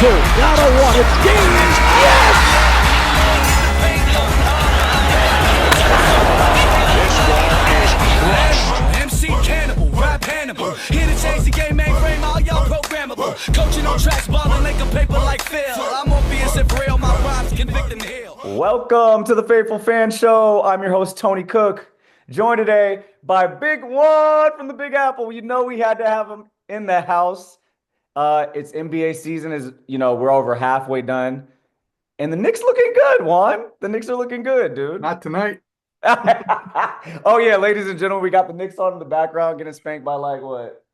two. Down to one. It's game. Yes! This one is crushed. MC Cannibal, rap Hannibal. Here to change the game, mainframe, all y'all programmable. Coaching on tracks, balling like a paper like Phil. I'm Morpheus and for real, my rhymes convict and heal. Welcome to the Faithful Fan Show. I'm your host, Tony Cook. Joined today by Big Juan from the Big Apple. You know we had to have him in the house. It's NBA season, we're over halfway done. And the Knicks looking good, Juan. The Knicks are looking good, dude. Not tonight. Oh, yeah, ladies and gentlemen, we got the Knicks on in the background getting spanked by what?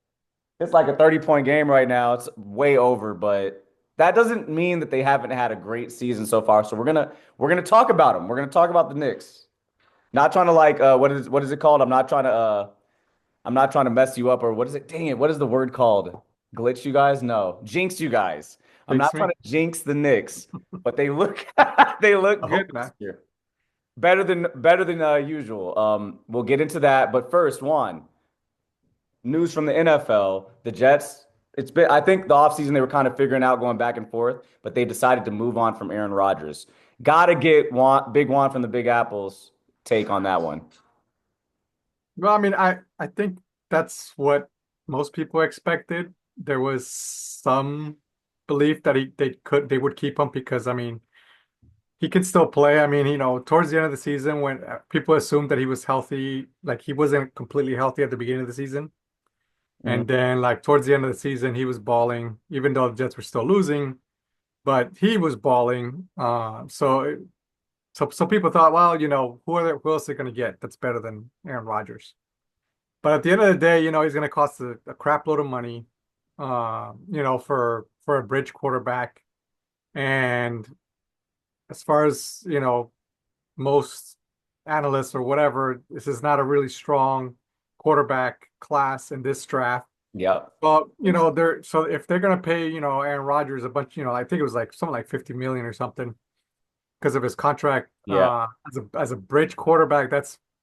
It's like a 30-point game right now. It's way over, but that doesn't mean that they haven't had a great season so far. So we're gonna talk about them. We're gonna talk about the Knicks. Not trying to what is it called? I'm not trying to mess you up, or what is it? Dang it, what is the word called? Glitch you guys? No. Jinx you guys. I'm not trying to jinx the Knicks, but they look good this year. Better than usual. We'll get into that, but first, Juan, news from the NFL. The Jets, I think the offseason they were kind of figuring out going back and forth, but they decided to move on from Aaron Rodgers. Gotta get Big Juan from the Big Apple's take on that one. Well, I mean, I think that's what most people expected. There was some belief that they would keep him because, I mean, he can still play. I mean, towards the end of the season when people assumed that he was healthy, like he wasn't completely healthy at the beginning of the season. Mm-hmm. And then towards the end of the season, he was balling, even though the Jets were still losing, but he was balling. So people thought, well, who else are going to get that's better than Aaron Rodgers? But at the end of the day, he's going to cost a crap load of money, for a bridge quarterback. And as far as, most analysts or whatever, this is not a really strong quarterback class in this draft. Yeah. Well, so if they're going to pay, Aaron Rodgers a bunch, I think it was something like $50 million or something because of his contract. Yeah. As a bridge quarterback,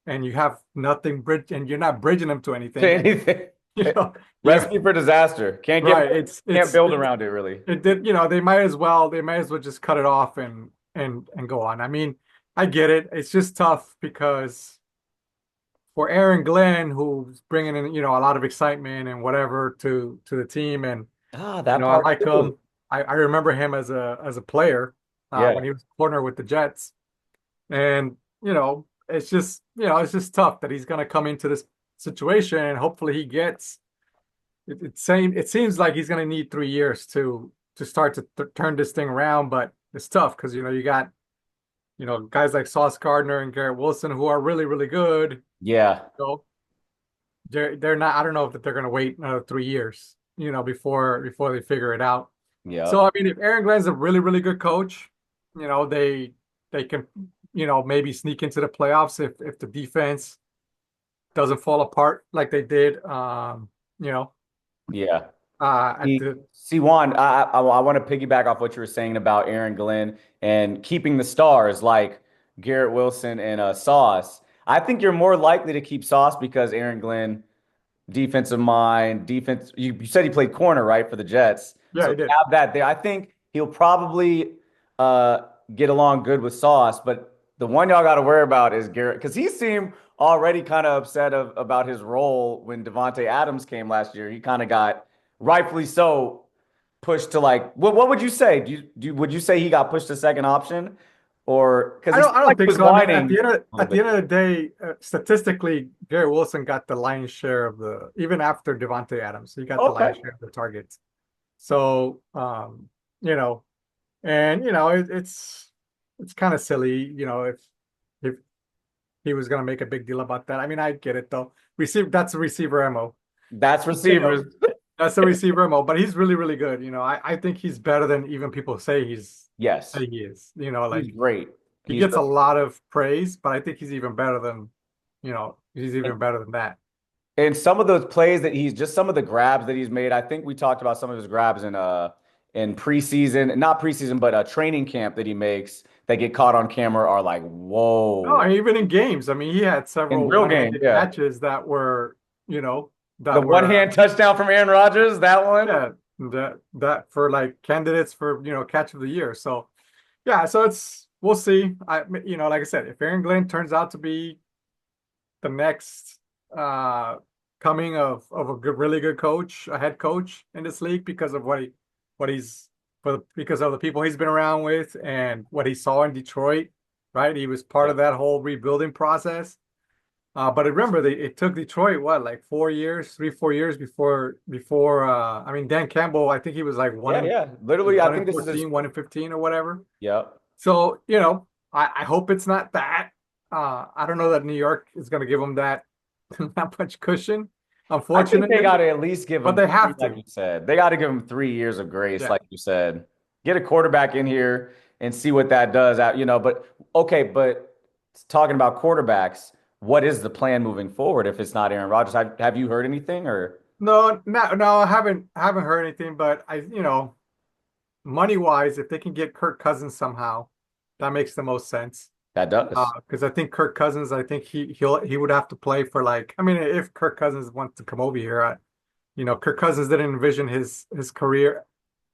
and you have nothing bridge, and you're not bridging him to anything. Recipe for disaster. Can't build around it really. It did, they might as well just cut it off and go on. I mean, I get it. It's just tough because for Aaron Glenn, who's bringing in, a lot of excitement and whatever to the team, and I like him. I remember him as a player when he was corner with the Jets, and it's just tough that he's going to come into this situation, and hopefully he gets. It seems like he's going to need 3 years to start to turn this thing around, but it's tough because you got guys like Sauce Gardner and Garrett Wilson who are really, really good. Yeah. So they're not. I don't know if they're going to wait another 3 years, before they figure it out. Yeah. So I mean, if Aaron Glenn's a really, really good coach, they can maybe sneak into the playoffs if the defense doesn't fall apart like they did. Yeah. Juan, I want to piggyback off what you were saying about Aaron Glenn and keeping the stars like Garrett Wilson and Sauce. I think you're more likely to keep Sauce because Aaron Glenn, defensive mind, defense. You said he played corner, right, for the Jets. Yeah, so he did. Have that there. I think he'll probably get along good with Sauce, but the one y'all got to worry about is Garrett because he seemed already kind of upset about his role when Devontae Adams came last year. He kind of got, rightfully so, pushed to what would you say? Would you say he got pushed to second option, or because I don't think so. I mean, at the end of the day, statistically, Garrett Wilson got the lion's share of even after Devontae Adams, he got the lion's share of the targets. So it's kind of silly, if he was going to make a big deal about that. I mean, I get it though. That's a receiver MO. That's receivers. That's a receiver MO, but he's really, really good. I think he's better than even people say he's. Yes, he is. He's great. He gets a lot of praise, but I think he's even better than, he's even better than that. And some of those plays some of the grabs that he's made. I think we talked about some of his grabs in preseason, not preseason, but training camp that he makes that get caught on camera are like, whoa. Oh, even in games. I mean, he had several in real games, matches that were, the one-hand touchdown from Aaron Rodgers, that one? Yeah, that for like candidates for catch of the year. So yeah, so we'll see. Like I said, if Aaron Glenn turns out to be the next coming of a really good coach, a head coach in this league because of what he's because of the people he's been around with and what he saw in Detroit, right? He was part of that whole rebuilding process. But remember, it took Detroit what, like 4 years, 3, 4 years before. I mean, Dan Campbell, I think he was like Yeah. Literally, I one in think this is 14, 1 in 15 or whatever. yeah. So, I hope it's not that. I don't know that New York is going to give them that much cushion, I think unfortunately. they got to at least give But him they have like to. you said. They got to give him 3 years of grace, Yeah. like you said. Get a quarterback in here and see what that does. But okay, but talking about quarterbacks, what is the plan moving forward if it's not Aaron Rodgers? Have you heard anything or No, I haven't heard anything, but money wise, if they can get Kirk Cousins somehow, that makes the most sense. that does? Because I think Kirk Cousins, I think he would have to play for like, I mean, if Kirk Cousins wants to come over here, Kirk Cousins didn't envision his career.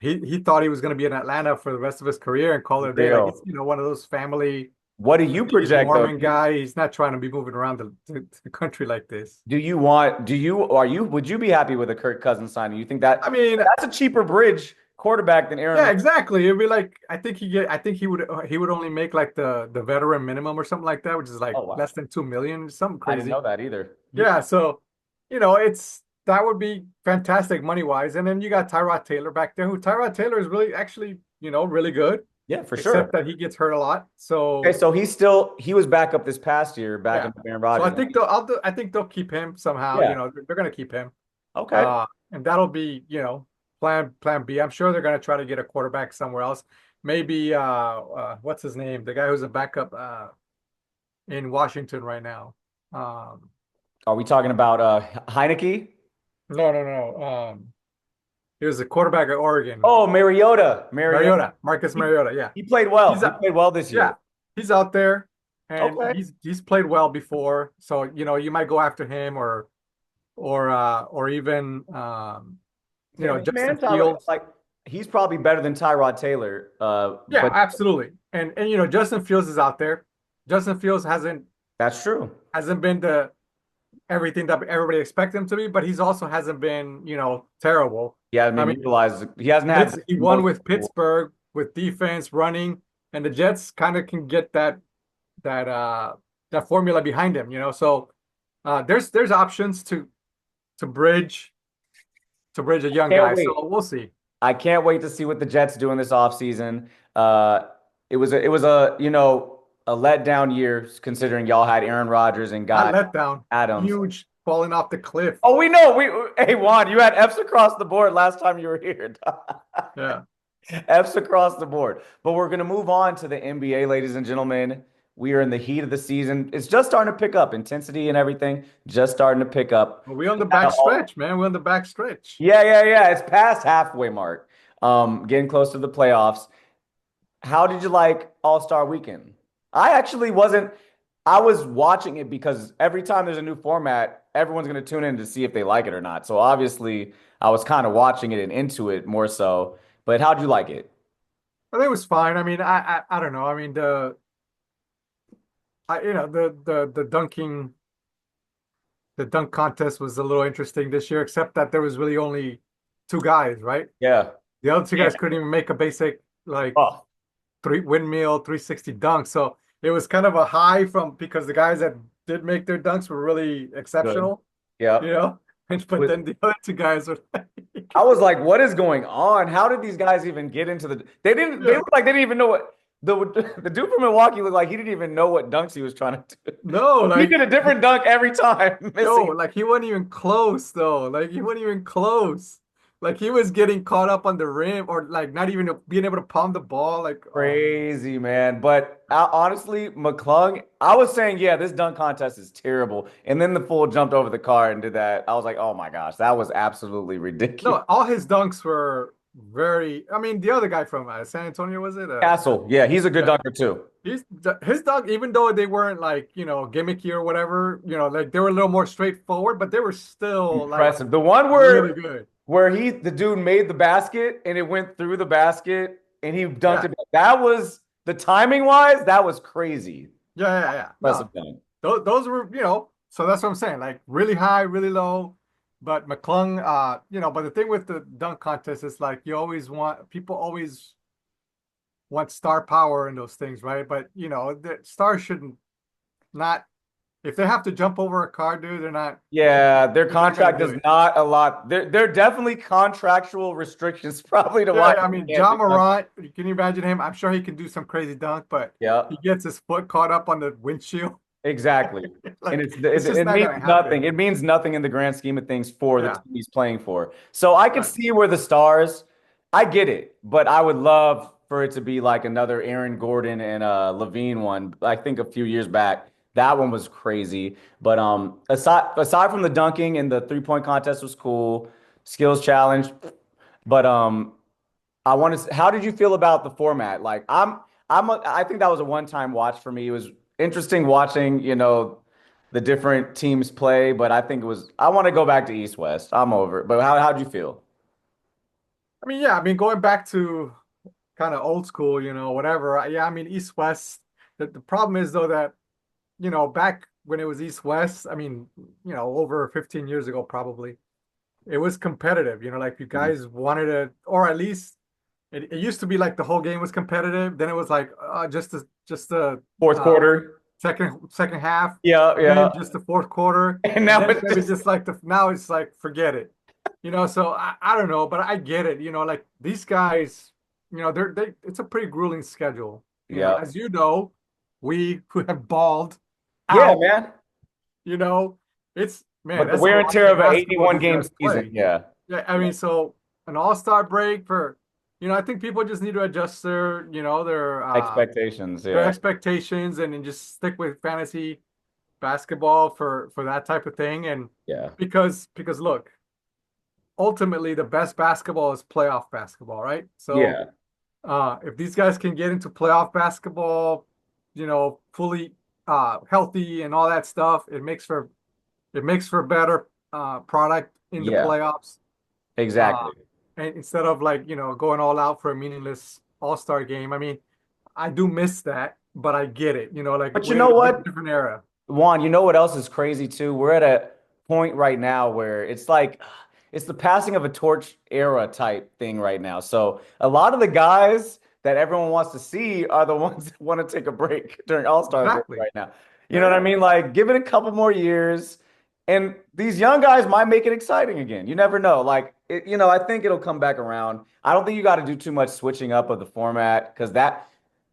He thought he was going to be in Atlanta for the rest of his career and call it a day. Like Real. it's one of those family. What do you He's a project though? Mormon guy. He's not trying to be moving around the country like this. Would you be happy with a Kirk Cousins signing? You think that I mean, that's a cheaper bridge quarterback than Aaron yeah, Rodgers? exactly. It'd be like I think he would only make like the veteran minimum or something like that, which is like Oh wow. less than 2 million, something I didn't crazy. know that either. Yeah, so it's that would be fantastic money wise. And then you got Tyrod Taylor back there, who Tyrod Taylor is really actually, really good, Yeah, for except sure. that he gets hurt a lot. Okay, So so he was back up this past year, back yeah. up Aaron So I Rodgers. think I think they'll keep him somehow. Yeah. They're gonna keep him. Okay. And that'll be, plan B. I'm sure they're gonna try to get a quarterback somewhere else. Maybe what's his name? The guy who's a backup in Washington right now. Are we talking about Heineke? No. He was a quarterback at Oregon. Oh, Mariota. Mariota, Marcus He, Mariota. Yeah, he played well. he's He out. played well this Yeah, year. he's out there, and Okay. he's played well before. So you might go after him or even Hey, Justin man, Fields. like he's probably better than Tyrod Taylor. Yeah, But absolutely. And Justin Fields is out there. Justin Fields that's true. hasn't been the everything that everybody expects him to be, but he's also hasn't been terrible. Yeah, I I mean, mean, utilized. He hasn't had He the won most. with Pittsburgh with defense running, and the Jets kind of can get that that formula behind him. So there's options to bridge a young Can't guy. wait. So we'll see. I can't wait to see what the Jets do in this offseason. It was a letdown year considering y'all had Aaron Rodgers and Not got let down. Adams. Huge falling off the cliff. Oh, we know. Hey Juan, you had F's across the board last time you were here. Yeah. F's across the board. But we're gonna move on to the NBA, ladies and gentlemen. We are in the heat of the season. It's just starting to pick up, intensity and everything. Just starting to pick up. Well, we on the back stretch, man. We're on the back stretch. Yeah. It's past halfway mark. Getting close to the playoffs. How did you like All-Star Weekend? I actually wasn't. I was watching it because every time there's a new format, everyone's going to tune in to see if they like it or not. So obviously, I was kind of watching it and into it more so. But how'd you like it? I think it was fine. I mean, I don't know. I mean, the dunk contest was a little interesting this year, except that there was really only two guys, right? Yeah. The other two Yeah. guys couldn't even make a basic like Oh, windmill 360 dunk. So it was kind of a high because the guys that did make their dunks were really exceptional, yeah. you know. But then the other two guys were like, I was like, what is going on? How did these guys even get into the they didn't they Yeah. looked like they didn't even know what the dude from Milwaukee looked like he didn't even know what dunks he was trying to do. no, He like did a different dunk every time, no, missing. like he wasn't even close though. Like he wasn't even close. Like he was getting caught up on the rim or like not even being able to palm the ball. Like Crazy, man. But honestly, McClung, I was saying, yeah, this dunk contest is terrible. And then the fool jumped over the car and did that. I was like, oh my gosh, that was absolutely ridiculous. no, all his dunks were very. I mean, the other guy from San Antonio was it? Castle, yeah, he's a good Yeah. dunker too. His dunk, even though they weren't like gimmicky or whatever, like they were a little more straightforward, but they were still like Impressive. The one really where good. where the dude made the basket and it went through the basket and he dunked Yeah, it. That was the timing wise, that was crazy. yeah. No, Impressive dunk. those were, so that's what I'm saying. Like really high, really low. But McClung, but the thing with the dunk contest is like people always want star power in those things, right? But the stars shouldn't not if they have to jump over a car, dude, Yeah, their they're not gonna contract do does it. not a lot. There are definitely contractual restrictions probably to why Yeah, I he mean, can't do John that. Morant, can you imagine him? I'm sure he can do some crazy dunk, but Yeah, he gets his foot caught up on the windshield. exactly. And Like it's just it not means gonna nothing. happen. It means nothing in the grand scheme of things for the Yeah, team he's playing for. So I could right. see where the stars, I get it, but I would love for it to be like another Aaron Gordon and Levine one. I think a few years back, that one was crazy. But aside from the dunking and the 3-point contest was cool, skills challenge. But I want to. How did you feel about the format? Like, I think that was a one-time watch for me. It was interesting watching, the different teams play, but I think it was. I want to go back to East West. I'm over it. But how'd you feel? I mean, yeah, I mean, going back to kind of old school, whatever. Yeah, I mean, East West. The problem is though that, back when it was East West, I mean, over 15 years ago, probably, it was competitive, like you Mhm. guys wanted to, or at least it used to be like the whole game was competitive. Then it was like just the Fourth quarter. second half, Yeah, yeah. then just the fourth quarter, And and now then it's maybe just just like now it's like forget it. So I don't know, but I get it. Like these guys, they it's a pretty grueling schedule. yeah, As you know, we who have balled yeah, out, man. you know, it's man, But the that's a wear and lot tear of of an basketball 81 these game guys season. play. Yeah, Yeah, I yeah, mean, so an all-star break for, I think people just need to adjust expectations. their Yeah, expectations and then just stick with fantasy basketball for that type of thing. And yeah, because look, ultimately the best basketball is playoff basketball, right? So yeah, if these guys can get into playoff basketball, fully healthy and all that stuff, it makes for better product in the yeah. playoffs. Uh, Exactly. and instead of like, going all out for a meaningless all-star game. I mean, I do miss that, but I get it. Like But you we're know in a what? different era. Juan, you know what else is crazy too? We're at a point right now where it's like it's the passing of a torch era type thing right now. So a lot of the guys that everyone wants to see are the ones that want to take a break during All-Star break Exactly. right now. You Yeah, know what I yeah. mean? Like give it a couple more years and these young guys might make it exciting again. You never know. Like I think it'll come back around. I don't think you got to do too much switching up of the format because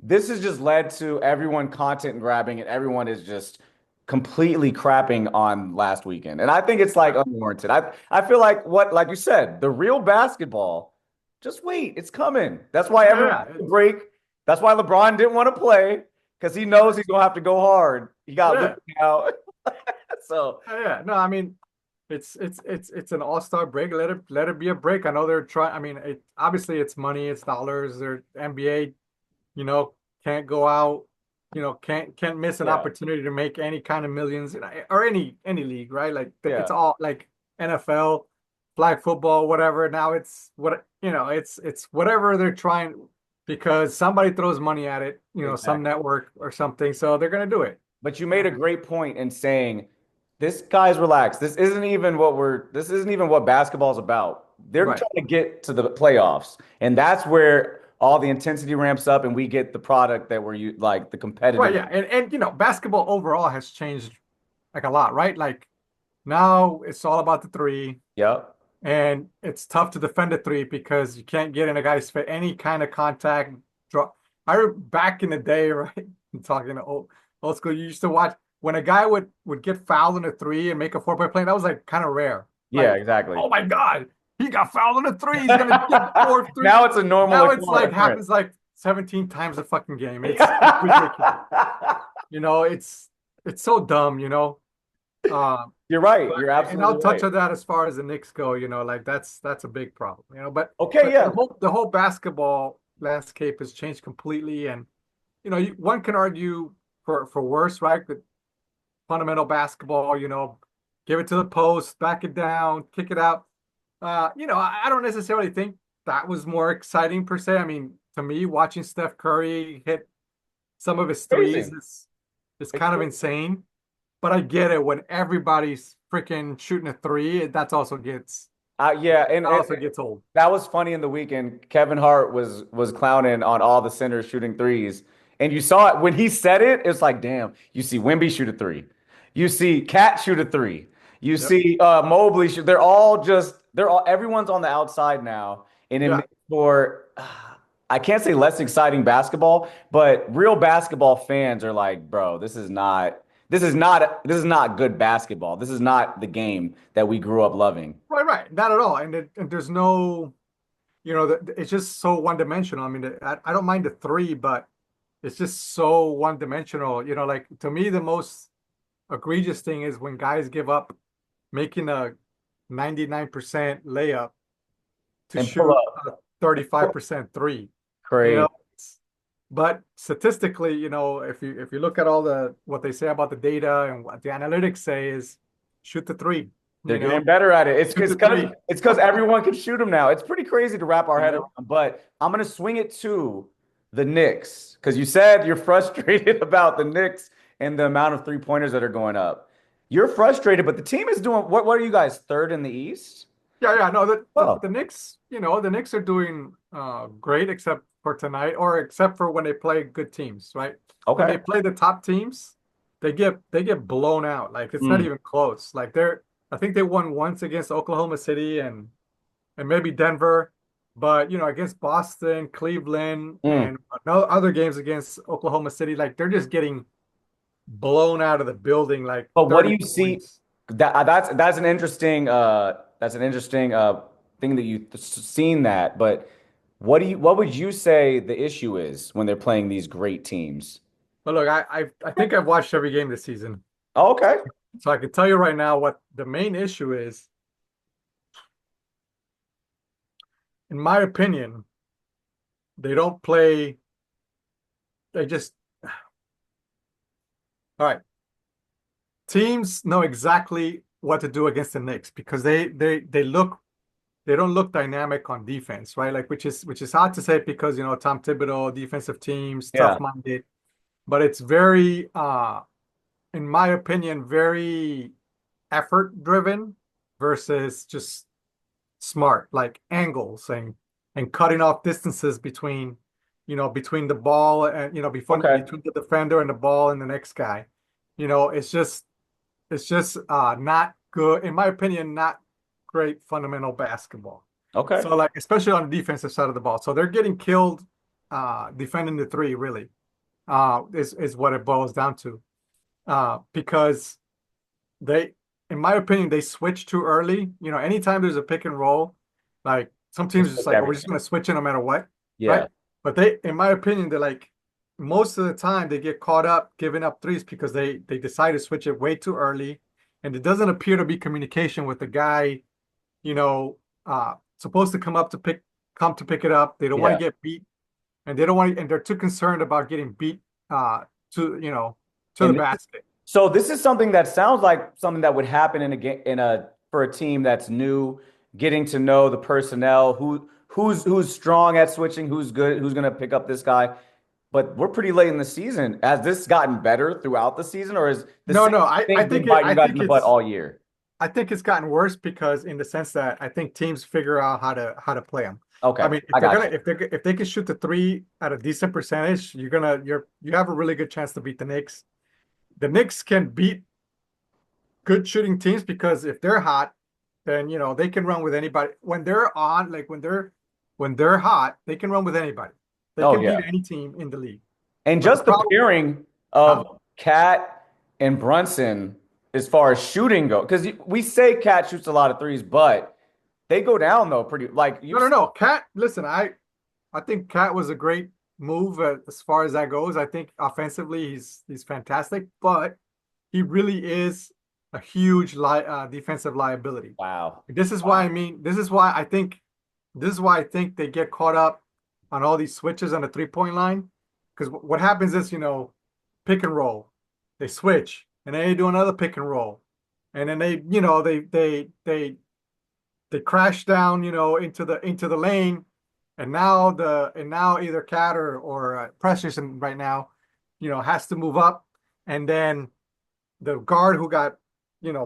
this has just led to everyone content grabbing and everyone is just completely crapping on last weekend. And I think it's like Right. unwarranted. I feel like like you said, the real basketball, just wait, it's coming. That's why Yeah, everyone yeah. took a break. That's why LeBron didn't want to play because he knows he's gonna have to go hard. He got Yeah. Luka now. So Yeah. No, I mean, it's an all-star break. Let it be a break. I know they're trying. I mean, obviously it's money, it's dollars. They're NBA, you know, can't go out, can't miss an yeah, opportunity to make any kind of millions or any league, right? Like it's yeah, all like NFL, flag football, whatever. Now it's it's whatever they're trying because somebody throws money at it, some exactly. network or something, so they're gonna do it. But you made a great point in saying this guy's relaxed. This isn't even what basketball's about. They're Right. trying to get to the playoffs. And that's where all the intensity ramps up and we get the product that like the Right, competitive. yeah. And basketball overall has changed like a lot, right? Like now it's all about the three. Yep. And it's tough to defend a three because you can't get in a guy's face any kind of contact. Draw. Back in the day, right? I'm talking to old school. You used to watch when a guy would get fouled in a three and make a 4-point play. That was like kind of rare. Yeah, Like, exactly. oh my God, he got fouled in a three. He's gonna get four three. Now it's a normal Now it's like occurrence. happens like 17 times a fucking game. It's ridiculous. It's so dumb. Um, You're right. but You're and I'll absolutely touch right. on that as far as the Knicks go, like that's a big problem, but Okay, the yeah. whole basketball landscape has changed completely, and one can argue for worse, right? But fundamental basketball, give it to the post, back it down, kick it out. I don't necessarily think that was more exciting per se. I mean, to me, watching Steph Curry hit some of his threes Crazy. is It's kind of crazy. insane. But I get it when everybody's freaking shooting a three, Yeah, that also gets old. that was funny in the weekend. Kevin Hart was clowning on all the centers shooting threes, and you saw it when he said it. It's like, damn. You see Wemby shoot a three, you see Cat shoot a three, you Yep. see Mobley shoot. They're all everyone's on the outside now, and it Yeah. makes for I can't say less exciting basketball, but real basketball fans are like, bro, this is not good basketball. This is not the game that we grew up loving. Right, right. Not at all. And there's no, it's just so one dimensional. I mean, I don't mind the three, but it's just so one dimensional. Like to me, the most egregious thing is when guys give up making a 99% layup to And pull shoot up. a 35% three. You Crazy. know, but statistically, if you look at all the what they say about the data and what the analytics say is shoot the three, They're getting better at it. It's shoot it's the because three. it's because everyone can shoot them now. It's pretty crazy to wrap our head Yep. around. But I'm gonna swing it to the Knicks because you said you're frustrated about the Knicks and the amount of 3-pointers that are going up. You're frustrated, but the team is doing what? What are you guys, third in the East? Yeah, yeah, no, the Oh, Knicks, the Knicks are doing great except for tonight, or except for when they play good teams, right? When okay. they play the top teams, they get blown out. Like it's not Mm. even close. Like I think they won once against Oklahoma City and maybe Denver, but against Boston, Cleveland, Mm. and no other games against Oklahoma City, like they're just getting blown out of the building like But what do 30 you see? points. That's an interesting thing that you've seen that. But what would you say the issue is when they're playing these great teams? But look, I think I've watched every game this season. Oh, okay. So I can tell you right now what the main issue is. In my opinion, they don't play, they just, all right. Teams know exactly what to do against the Knicks because they don't look dynamic on defense, right? Like which is hard to say because Tom Thibodeau, defensive teams, Yeah. tough-minded, but it's very in my opinion, very effort driven versus just smart, like angles and cutting off distances between the ball and Okay. between the defender and the ball and the next guy. It's just not good, in my opinion, not great fundamental basketball. Okay. So like especially on the defensive side of the ball. So they're getting killed defending the three, really. Is what it boils down to. Because they, in my opinion, they switch too early. Anytime there's a pick and roll, like some teams Just are just like like, oh, we're just everything. gonna switch it no matter what, Yeah. right? But in my opinion, they're like most of the time they get caught up giving up threes because they decide to switch it way too early, and it doesn't appear to be communication with the guy, supposed to come to pick it up. They don't want to Yeah. get beat, and they don't want and they're too concerned about getting beat to the And basket. so this is something that sounds like something that would happen in a game for a team that's new, getting to know the personnel, who's strong at switching, who's good, who's going to pick up this guy. But we're pretty late in the season. Has this gotten better throughout the season, or is the No, same no, I thing think been it. biting you guys in the butt all year? I think it's gotten worse because in the sense that I think teams figure out how to play them. I Okay, mean, if I they're got gonna you. if they can shoot the three at a decent percentage, you have a really good chance to beat the Knicks. The Knicks can beat good shooting teams because if they're hot, then they can run with anybody. When they're on, like when they're hot, they can run with anybody. They Oh can beat yeah. any team in the league. And But the just the problem, pairing huh? of Cat and Brunson as far as shooting go, because we say Cat shoots a lot of threes, but they go down though pretty like No, you've no, seen. no. Cat, listen, I think Cat was a great move as far as that goes. I think offensively he's fantastic, but he really is a huge defensive liability. Wow. This is why Wow. I mean, this is why I think they get caught up on all these switches on the three-point line. Because what happens is, pick and roll, they switch, and then they do another pick and roll, and then they they crash down, into the lane, and now either Cat or Precious and right now, has to move up, and then the guard who got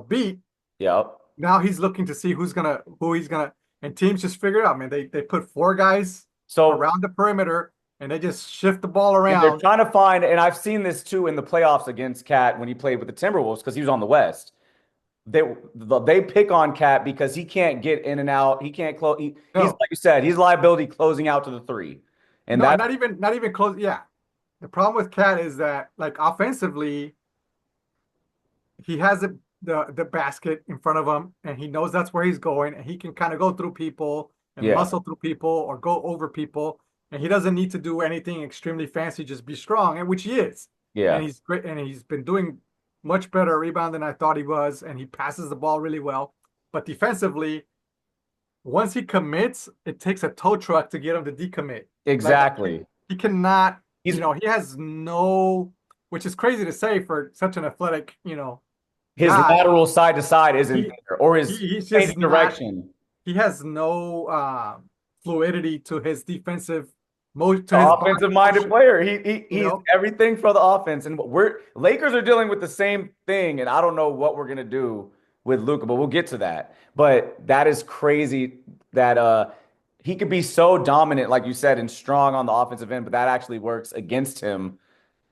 beat, Yep. now he's looking to see who he's gonna, and teams just figure it out, man. They put four guys So around the perimeter and they just shift the ball and they're around. trying to find, and I've seen this too in the playoffs against Cat when he played with the Timberwolves because he was on the West. They pick on Cat because he can't get in and out. He can't close. He's No, like you said, he's liability closing out to the three, and no, that's not even close. Yeah, the problem with Cat is that, like, offensively, he has the basket in front of him, and he knows that's where he's going, and he can kind of go through people and yeah, muscle through people or go over people, and he doesn't need to do anything extremely fancy, just be strong, and which he is. And yeah. he's great, and he's been doing much better rebound than I thought he was, and he passes the ball really well. But defensively, once he commits, it takes a tow truck to get him to decommit. Like, Exactly. he cannot, He's he has no, which is crazy to say for such an athletic, his guy. lateral side to side isn't He, there, or his he's changing just not, direction. he has no fluidity to his defensive to The his body offensive minded motion, player. He's you everything for the offense, and we're Lakers are dealing with the same thing, and I don't know what we're gonna do with Luka, but we'll get to that. But that is crazy that he could be so dominant, like you said, and strong on the offensive end, but that actually works against him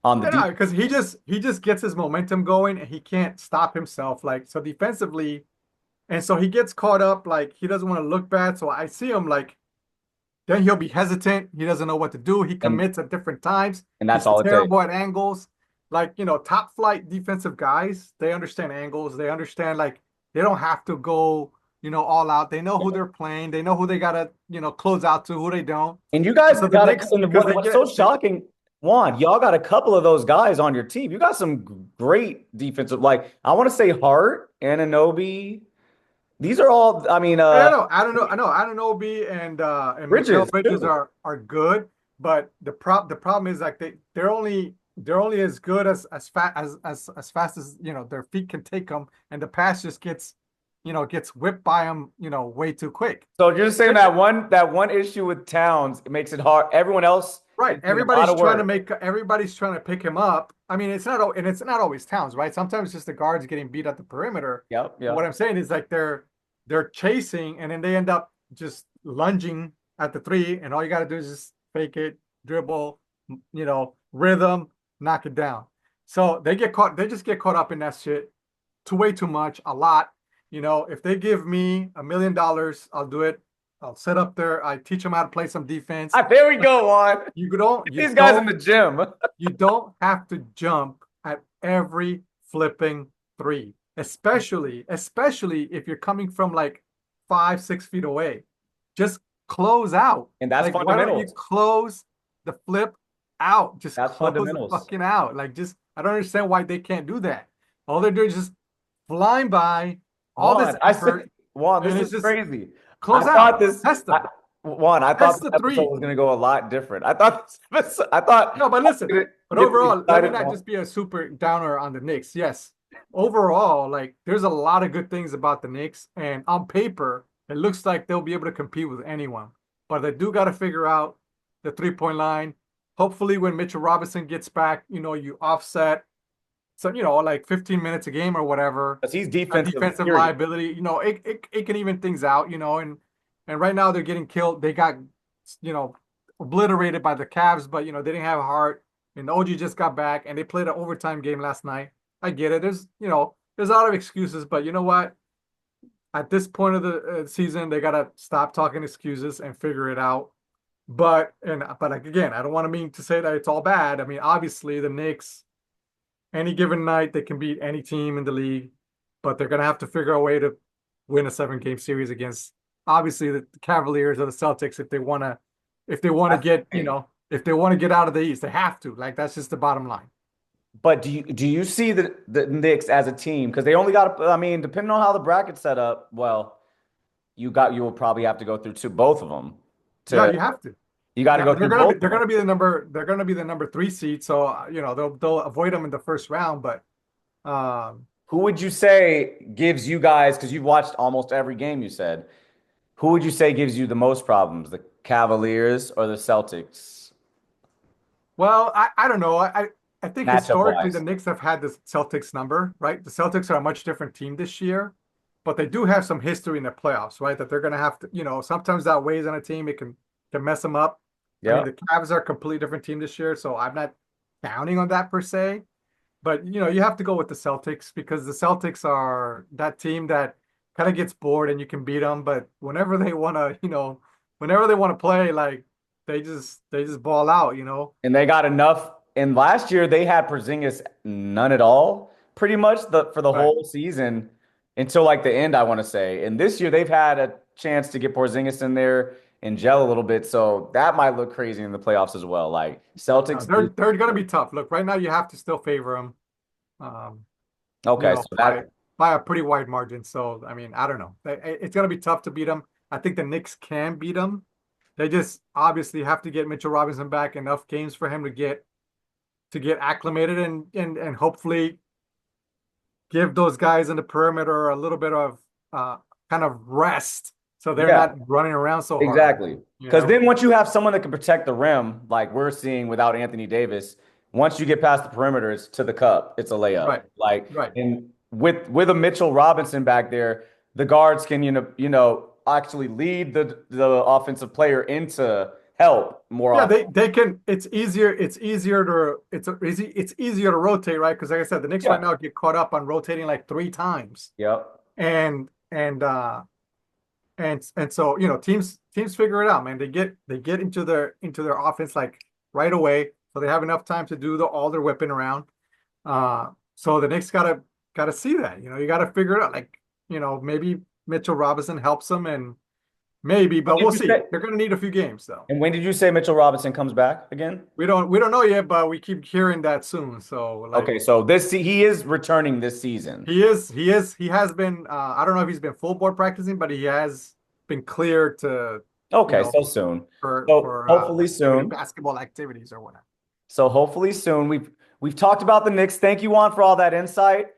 on the Yeah, defense. because he just gets his momentum going and he can't stop himself. Like, so defensively, and so he gets caught up, like he doesn't want to look bad. So I see him, like, then he'll be hesitant. He doesn't know what to do. He and commits at different times. and that's He's all it takes. terrible at angles. Like, top flight defensive guys, they understand angles. They understand, like, they don't have to go, all out. They know who they're playing. They know who they gotta, close out to, who they don't. And you And guys so the got a, Knicks, and because they what's so get they, shocking, Juan, y'all got a couple of those guys on your team. You got some great defensive, like I want to say Hart, Ananobi. These are all, I mean, I don't know. I don't know. B and Mikel Bridges Bridges too. are good, but the problem is, like, they're only as good as fast as their feet can take them, and the pass just gets whipped by them way too quick. So you're just saying that one issue with Towns, it makes it hard. Everyone else Right. is doing a lot of work. Everybody's trying to pick him up. I mean, it's not always Towns, right? Sometimes it's just the guards getting beat at the perimeter. Yep, But what yep. I'm saying is, like, they're chasing, and then they end up just lunging at the three, and all you got to do is just fake it, dribble, rhythm, knock it down. So they just get caught up in that shit way too much, a lot. If they give me $1 million, I'll do it. I'll set up there. I teach them how to play some defense. There we go, Juan. You don't, Get you these guys in don't, the gym. you don't have to jump at every flipping three, especially if you're coming from, like, 5, 6 feet away. Just close out. And that's Like, why don't you fundamentals. close the flip out? Just That's close it fundamentals. fucking out. Like, just, I don't understand why they can't do that. All they're doing is just flying by all this Juan, effort, Juan, and this it's is just crazy. close out. Test them. Juan, I thought Test this the episode three. was going to go a lot different. I thought No, but I was listen, gonna but get pretty overall, let me excited. not just be a super downer on the Knicks. Yes, overall, like, there's a lot of good things about the Knicks, and on paper, it looks like they'll be able to compete with anyone. But they do got to figure out the 3-point line. Hopefully, when Mitchell Robinson gets back, you offset, so, like 15 minutes a game or whatever. Because he's A defensive, defensive period. liability, it can even things out, and right now they're getting killed. They got, you know, obliterated by the Cavs, but they didn't have heart. And OG just got back, and they played an overtime game last night. I get it. There's a lot of excuses, but you know what? At this point of the season, they gotta stop talking excuses and figure it out. But like, again, I don't want to mean to say that it's all bad. I mean, obviously the Knicks, any given night, they can beat any team in the league, but they're gonna have to figure a way to win a 7-game series against, obviously, the Cavaliers or the Celtics, if they want to That's get, the thing. if they want to get out of the East. They have to. Like, that's just the bottom line. But do you see the Knicks as a team? Because they only got, I mean, depending on how the bracket's set up, well, you will probably have to go through both of them. Yeah, To you have to. You got to Yeah, go but they're through gonna be both they're of them. gonna be the number they're gonna be the number 3 seed. So they'll avoid them in the first round. But Who would you say gives you guys, because you've watched almost every game, you said, Who would you say gives you the most problems, the Cavaliers or the Celtics, Well, I don't know. I think matchup historically the wise? Knicks have had the Celtics number, right? The Celtics are a much different team this year, but they do have some history in the playoffs, right? That they're going to have to, sometimes that weighs on a team. It can mess them up. I mean, Yeah. the Cavs are a completely different team this year, so I'm not counting on that per se. But you have to go with the Celtics because the Celtics are that team that kind of gets bored and you can beat them, but whenever they want to play, like they just ball out. And they got enough. And last year they had Porzingis none at all, pretty much for the Right. whole season until like the end, I want to say. And this year they've had a chance to get Porzingis in there and gel a little bit. So that might look crazy in the playoffs as well. Like Celtics. They're going to be tough. Look, right now you have to still favor them, um, Okay, so by that a pretty wide margin. So I mean, I don't know. It's going to be tough to beat them. I think the Knicks can beat them. They just obviously have to get Mitchell Robinson back enough games for him to get acclimated and hopefully give those guys in the perimeter a little bit of kind of rest so they're yeah. not running around so hard. Exactly. You Because know? then once you have someone that can protect the rim, like we're seeing without Anthony Davis, once you get past the perimeter, it's to the cup. It's a layup. Right. Like Right. and with a Mitchell Robinson back there, the guards can actually lead the offensive player into help more Yeah, often. they can. It's easier to rotate, right? Because like I said, the Knicks right Yeah. now get caught up on rotating like three times, Yep. and so teams figure it out, man. They get into their offense like right away, so they have enough time to do all their whipping around. So the Knicks gotta see that. You got to figure it out. Like maybe Mitchell Robinson helps them, and maybe, but Did we'll you see. say- They're gonna need a few games though. And when did you say Mitchell Robinson comes back again? We don't know yet, but we keep hearing that soon. So like Okay, so he is returning this season. he has been I don't know if he's been full board practicing, but he has been cleared to you Okay, know so soon. for So for hopefully doing soon. basketball activities or whatnot. So hopefully soon. We've talked about the Knicks. Thank you, Juan, for all that insight.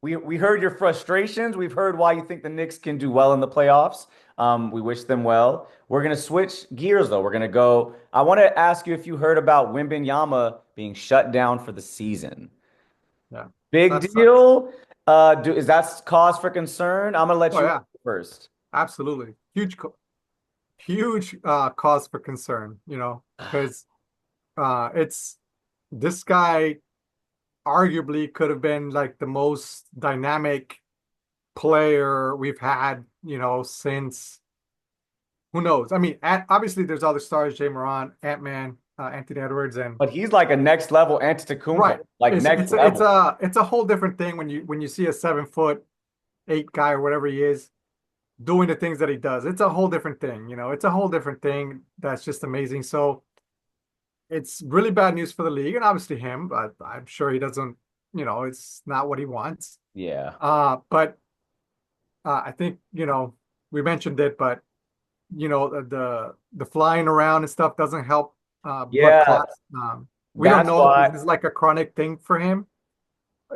We heard your frustrations. We've heard why you think the Knicks can do well in the playoffs. We wish them well. We're gonna switch gears though. We're gonna go. I want to ask you if you heard about Wembenyama being shut down for the season. Yeah. Big That sucks. deal. Is that cause for concern? I'm gonna let Oh you yeah, go first. absolutely. Huge cause for concern, because it's this guy arguably could have been like the most dynamic player we've had, since who knows? I mean, obviously there's other stars, Jay Moran, Ant-Man, Anthony Edwards, and But he's like a next level right. Antetokounmpo, like It's next it's a, it's level. a it's a whole different thing when you see a 7'8" guy or whatever he is doing the things that he does. It's a whole different thing, It's a whole different thing that's just amazing. So it's really bad news for the league and obviously him, but I'm sure he doesn't, it's not what he wants. Yeah. But I think, we mentioned it, but the flying around and stuff doesn't help blood Yeah. clots. We don't That's know if why. this is like a chronic thing for him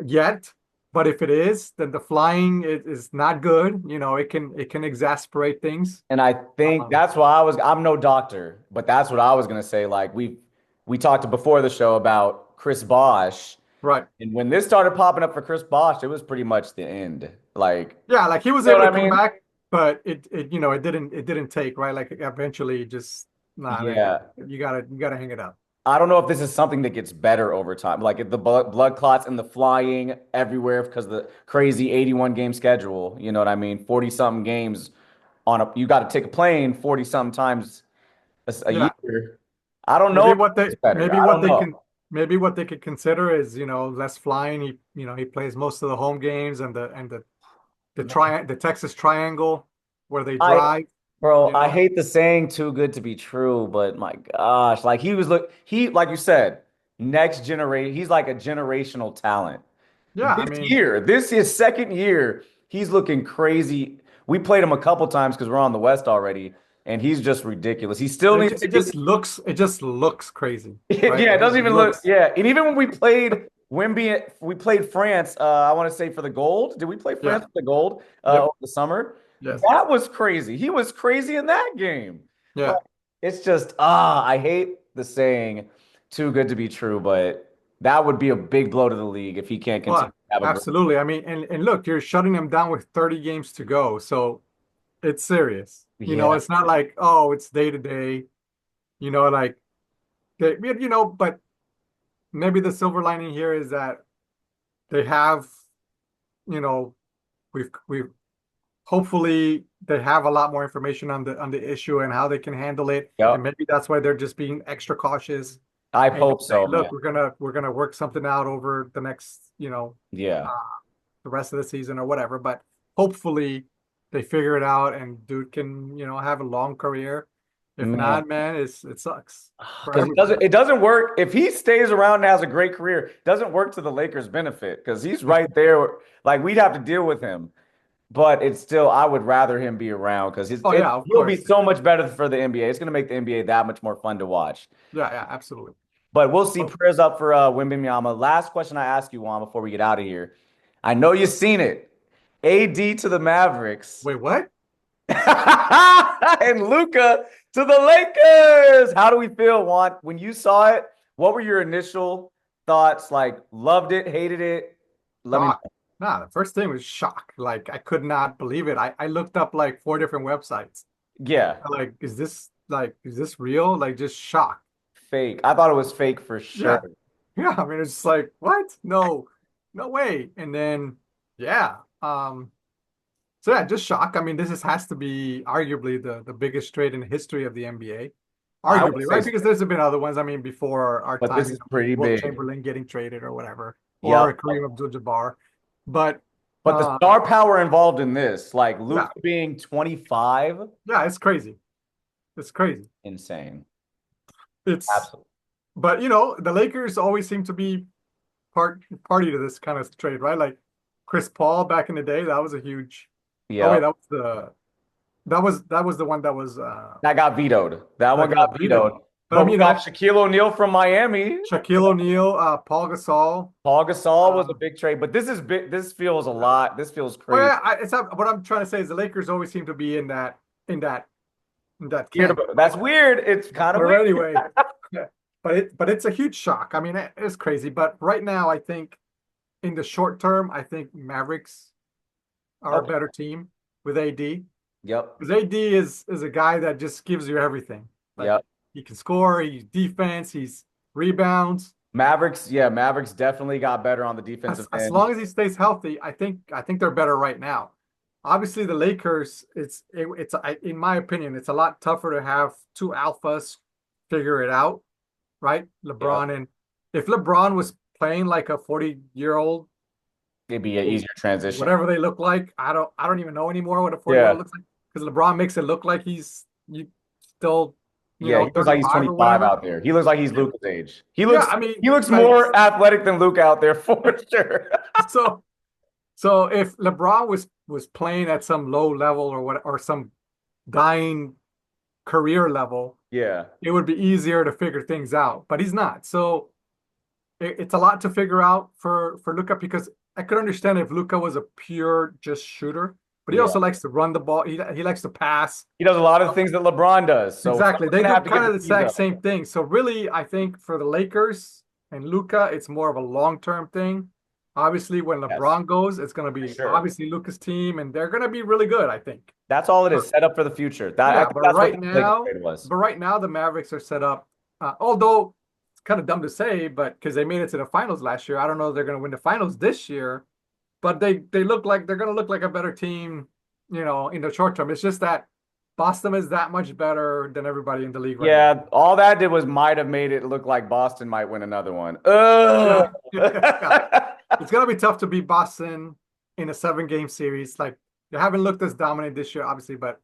yet, but if it is, then the flying is not good. It can exasperate things. And I think Um, that's why I'm no doctor, but that's what I was gonna say. Like we talked before the show about Chris Bosh, right. and when this started popping up for Chris Bosh, it was pretty much the end. Like, Yeah, like he was you know able what to I come mean? back, but it didn't take, right? Like eventually just nah, man, Yeah. you gotta hang it up. I don't know if this is something that gets better over time. Like if the blood clots and the flying everywhere because of the crazy 81 game schedule. You know what I mean? 40 something games you got to take a plane 40 something times a Yeah. year. I don't know Maybe if what it's they better. maybe I what don't they know. can maybe what they could consider is, less flying. He plays most of the home games and the Texas Triangle where they I drive, Bro, you I know. hate the saying too good to be true, but my gosh, like he like you said, next generation, he's like a generational talent. Yeah, I mean, This his second year, he's looking crazy. We played him a couple times because we're on the West already, and he's just ridiculous. He still it, needs to it get just looks crazy, right? yeah, It it doesn't just even look. looks Yeah, and even when we played Wemby, we played France. I want to say for the gold. Did we play France yeah. for the gold Yep. over the summer? Yes. That was crazy. He was crazy in that game. Yeah. Like, it's just, I hate the saying too good to be true, but that would be a big blow to the league if he can't continue Well, to have a great. absolutely. I mean, and look, you're shutting them down with 30 games to go. So it's serious. Yeah. It's not like, oh, it's day to day, like but maybe the silver lining here is that they have, you know, we've hopefully they have a lot more information on the issue and how they can handle it. And Yep. maybe that's why they're just being extra cautious I and hope say, so, look, man. we're gonna work something out over the next, Yeah. uh, the rest of the season or whatever. But hopefully they figure it out and dude can, have a long career. If Man. not, man, it sucks for Because everybody. it doesn't work if he stays around and has a great career, it doesn't work to the Lakers' benefit because he's right there. Like we'd have to deal with him. But it's still, I would rather him be around because Oh yeah, of he'll be course. so much better for the NBA. It's going to make the NBA that much more fun to watch. Yeah, yeah, absolutely. But we'll see. Oh, Prayers up for Wemby. Last question I ask you, Juan, before we get out of here. I know you've seen it. AD to the Mavericks wait, what? and Luca to the Lakers. How do we feel, Juan? When you saw it, what were your initial thoughts? Like, loved it, hated it? Let me know. Shock. Nah, the first thing was shock. Like I could not believe it. I looked up like 4 different websites. Yeah, Like, is this real? Like just shock. fake. I thought it was fake for Yeah. sure. Yeah. I mean, it's just like, what? No, no way. And then yeah. So yeah, just shock. I mean, has to be arguably the biggest trade in the history of the NBA. I would Arguably, say right? so, Because there's been other ones. I mean, before our but this time, is pretty Will big. Chamberlain getting traded or whatever, Yep. or Kareem Abdul-Jabbar. But But the star power involved in this, like yeah, Luke being 25, yeah, it's crazy. It's crazy. insane. It's Absolutely. but the Lakers always seem to be party to this kind of trade, right? Like Chris Paul back in the day, that was a huge. Oh Yeah. wait, that was the one that was That got vetoed. That one got vetoed. But I But mean, we got Shaquille O'Neal from Miami. Shaquille O'Neal, Paul Gasol. Paul Gasol was a Um, big trade, but this is big. This feels a lot. This feels well, crazy. yeah, it's not, what I'm trying to say is the Lakers always seem to be in that camp. That's weird. It's kind of But weird. anyway, yeah. But it's a huge shock. I mean, it's crazy. But right now, I think in the short term, I think Mavericks are a Okay. better team with AD. Yep. Because AD is a guy that just gives you everything. Like Yep. he can score, he's defense, he's rebounds. Mavericks, yeah, Mavericks definitely got better on the defensive As end. long as he stays healthy, I think they're better right now. Obviously, the Lakers, in my opinion, it's a lot tougher to have two alphas figure it out, right? LeBron and if LeBron was playing like a 40-year-old, It'd be an easier transition. whatever they look like, I don't even know anymore what a 40-year-old looks like because LeBron makes it look like he's still, He looks like he's 35 or 25 whatever. out there. He looks like he's Luka's age. He looks, I mean, he looks like, more athletic than Luka out there for sure. So if LeBron was playing at some low level or some dying career level, Yeah. it would be easier to figure things out. But he's not. So it's a lot to figure out for Luka because I could understand if Luka was a pure just shooter, but he also likes to run the ball. He likes to pass. He does a lot of things that LeBron does. So Exactly. They do have to kind get of the the exact keys up. same thing. So really, I think for the Lakers and Luka, it's more of a long-term thing. Obviously, when LeBron goes, it's going to be obviously Luka's team, and they're going to be really good, I think. That's all it is. Set up for the future. Yeah, but right now, the Mavericks are set up. Although it's kind of dumb to say, but because they made it to the finals last year, I don't know if they're going to win the finals this year. But they look like they're going to look like a better team, in the short term. It's just that Boston is that much better than everybody in the league right now. all that did was might have made it look like Boston might win another one. It's going to be tough to beat Boston in a 7-game series. Like, they haven't looked as dominant this year, obviously, but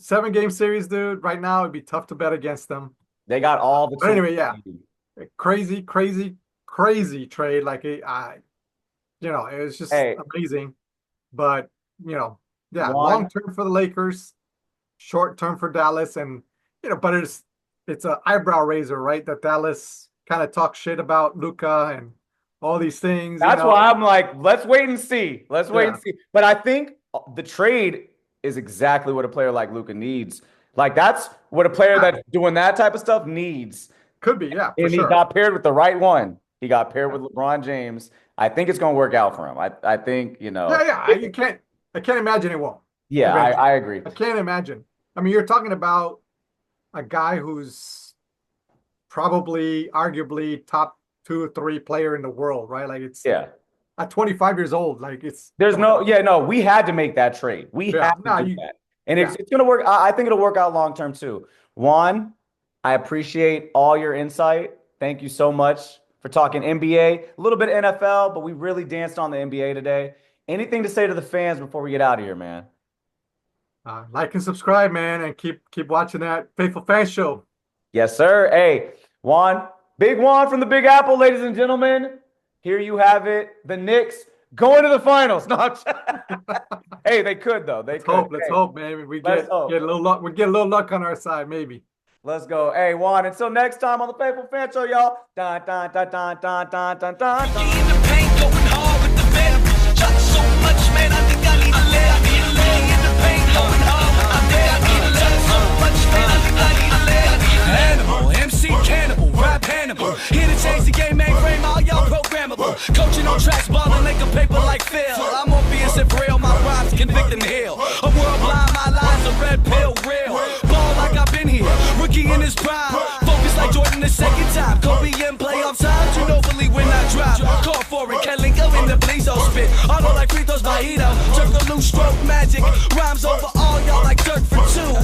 7-game series, dude, right now it'd be tough to bet against them. They got all the. But anyway, yeah, crazy trade. Like, it was just amazing. But long term for the Lakers, short term for Dallas, and but it's an eyebrow raiser, right? That Dallas kind of talks shit about Luka and all these things. That's why I'm like, let's wait and see. Let's wait and see. But I think the trade is exactly what a player like Luka needs. Like that's what a player that's doing that type of stuff needs. Could be, yeah, for And he sure. got paired with the right one. He got paired with LeBron James. I think it's going to work out for him. I think, Yeah. I can't imagine it won't. Yeah, eventually. I agree. I can't imagine. I mean, you're talking about a guy who's probably, arguably, top 2 or 3 player in the world, right? Like it's at 25 years old, like we had to make that trade. We have to do that. And it's going to work. I think it'll work out long term too. Juan, I appreciate all your insight. Thank you so much for talking NBA, a little bit NFL, but we really danced on the NBA today. Anything to say to the fans before we get out of here, man? Like and subscribe, man, and keep watching that Faithful Fan Show. Yes, sir. Hey, Juan, Big Juan from the Big Apple, ladies and gentlemen. Here you have it. The Knicks going to the finals. No, hey, they could though. Let's hope, man. We get a little luck. We get a little luck on our side, maybe. Let's go. Hey, Juan, until next time on the Faithful Fan Show, y'all. Dun, dun, dun, dun, dun, dun, dun, dun. In the paint, going hard with the vet. Shot so much, man, I think I need a leg. In the paint, going hard with the vet. Shot so much, man, I think I need a leg. Animal, MC Cannibal, rap Hannibal. Here to change the game, mainframe, all y'all programmable. Coaching on tracks, balling like a paper like Phil. I'm Morpheus and real, my rhymes convict and heal. A world blind, my lies a red pill, real. Ball like I've been here, rookie in his prime. Focus like Jordan the second time. Kobe in playoff times, you know believe when I drop. Call for it, Kellingo in the Blizo spit. Auto like free throws by Ito. Jerk the loose stroke magic. Rhymes over all y'all like dirt for 2.